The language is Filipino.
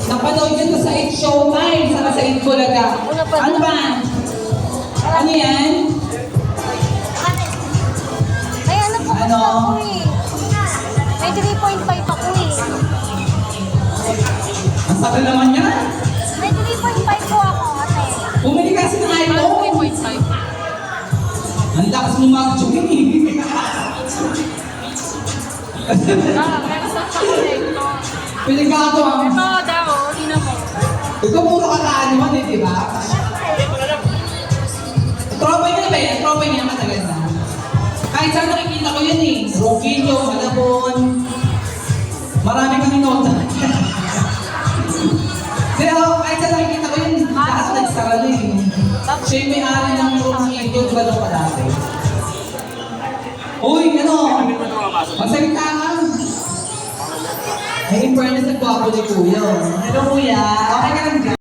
Napanood nyo to sa 8 Showtime, saka sa 8 Bulaga. Ano ba? Ano yan? Ay, alam ko Ano? ako eh. May 3.5 ako eh. Ang sakal naman yan. May 3.5 po ako, ate. Bumili kasi ng iPhone. 3.5. Ang lakas mo mag-join eh. Meron sa sector. Pinagkakatawa mo. Ito daw, ina mo. Ito puro kakaaniwan eh, di ba? Tropa niya ba yan? Tropa niya matagal na. Kahit saan nakikita ko yan eh. Roquillo, Malabon. Marami kami nota. Pero kahit saan nakikita ko yan, lahat nagsara na eh. Siya yung may-ari ng Roquillo, di ba daw pa dati? Uy, ano? Magsalita ka. Ay, in fairness, nagwapo ni Kuya. Hello, Kuya.